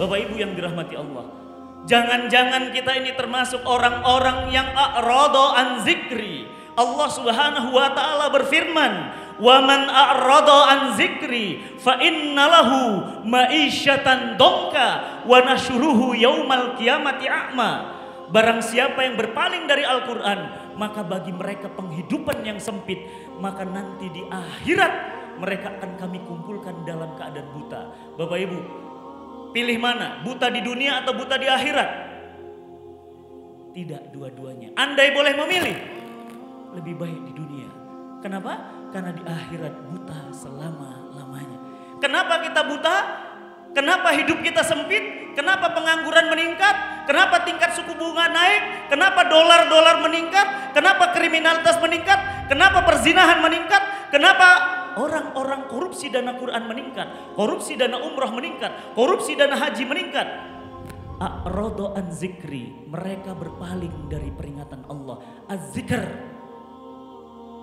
Bapak Ibu yang dirahmati Allah, jangan-jangan kita ini termasuk orang-orang yang a'rada an zikri. Allah Subhanahu wa taala berfirman, "Wa man a'rada an zikri fa innalahu ma'isyatan donka wa nasyuruhu yaumal qiyamati a'ma." Barang siapa yang berpaling dari Al-Quran, maka bagi mereka penghidupan yang sempit, maka nanti di akhirat mereka akan kami kumpulkan dalam keadaan buta. Bapak Ibu, pilih mana? Buta di dunia atau buta di akhirat? Tidak, dua-duanya. Andai boleh memilih, lebih baik di dunia. Kenapa? Karena di akhirat buta selama-lamanya. Kenapa kita buta? Kenapa hidup kita sempit? Kenapa pengangguran meningkat? Kenapa tingkat suku bunga naik? Kenapa dolar meningkat? Kenapa kriminalitas meningkat? Kenapa perzinahan meningkat? Kenapa orang-orang korupsi dana Quran meningkat? Korupsi dana umroh meningkat? Korupsi dana haji meningkat? A'rada an zikri, mereka berpaling dari peringatan Allah. Az-zikr,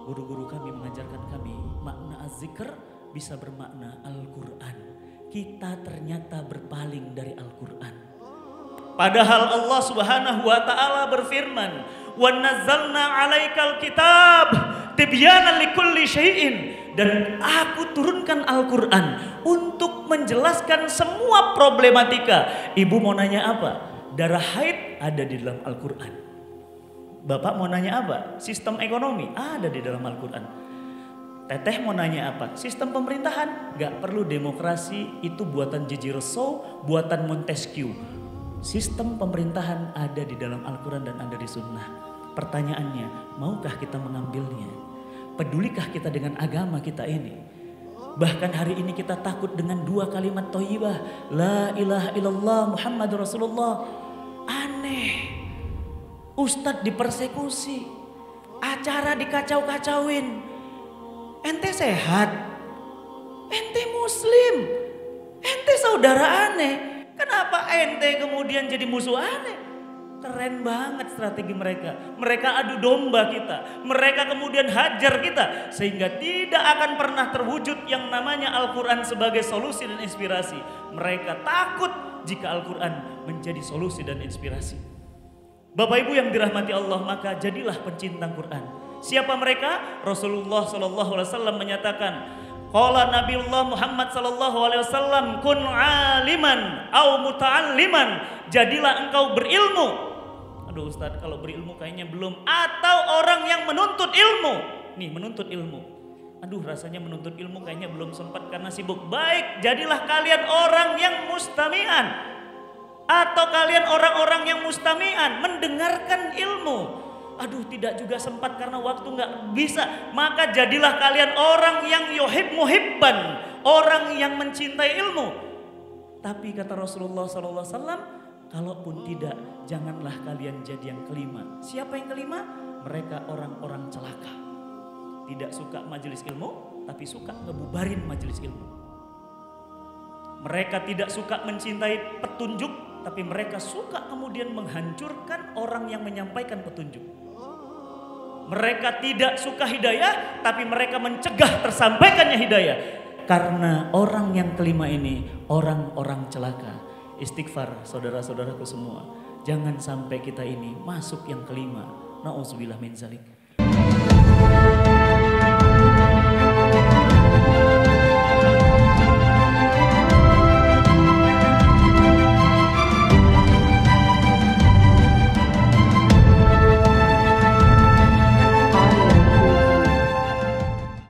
guru-guru kami mengajarkan kami, makna az-zikr bisa bermakna Al-Quran. Kita ternyata berpaling dari Al-Quran. Padahal Allah Subhanahu wa taala berfirman, "Wa nazzalna 'alaikal kitab tibyanan likulli syai'in." Dan aku turunkan Al-Quran untuk menjelaskan semua problematika. Ibu mau nanya apa? Darah haid ada di dalam Al-Quran. Bapak mau nanya apa? Sistem ekonomi ada di dalam Al-Quran. Teteh mau nanya apa? Sistem pemerintahan. Gak perlu demokrasi, itu buatan Gigi Rousseau, buatan Montesquieu. Sistem pemerintahan ada di dalam Al-Quran dan ada di Sunnah. Pertanyaannya, maukah kita mengambilnya? Pedulikah kita dengan agama kita ini? Bahkan hari ini kita takut dengan dua kalimat thayyibah, la ilaha illallah Muhammad Rasulullah. Aneh, ustadz dipersekusi, acara dikacau-kacauin. Ente sehat, ente muslim, ente saudara aneh. Kenapa ente kemudian jadi musuh aneh? Keren banget strategi mereka. Mereka adu domba kita. Mereka kemudian hajar kita. Sehingga tidak akan pernah terwujud yang namanya Al-Quran sebagai solusi dan inspirasi. Mereka takut jika Al-Quran menjadi solusi dan inspirasi. Bapak Ibu yang dirahmati Allah, maka jadilah pencinta Quran. Siapa mereka? Rasulullah SAW menyatakan, qala Nabiullah Muhammad SAW, kun aliman au muta'alliman, jadilah engkau berilmu. Aduh Ustadz, kalau berilmu kayaknya belum. Atau orang yang menuntut ilmu. Nih, menuntut ilmu. Aduh, rasanya menuntut ilmu kayaknya belum sempat karena sibuk. Baik, jadilah kalian orang yang mustami'an. Atau kalian orang-orang yang mustami'an, mendengarkan ilmu. Aduh, tidak juga sempat karena waktu nggak bisa. Maka jadilah kalian orang yang yuhib muhibban, orang yang mencintai ilmu. Tapi kata Rasulullah SAW, kalaupun tidak, janganlah kalian jadi yang kelima. Siapa yang kelima? Mereka orang-orang celaka. Tidak suka majelis ilmu, tapi suka ngebubarin majelis ilmu. Mereka tidak suka mencintai petunjuk, tapi mereka suka kemudian menghancurkan orang yang menyampaikan petunjuk. Mereka tidak suka hidayah, tapi mereka mencegah tersampaikannya hidayah. Karena orang yang kelima ini orang-orang celaka. Istighfar saudara-saudaraku semua. Jangan sampai kita ini masuk yang kelima. Na'udzubillah min dzalik.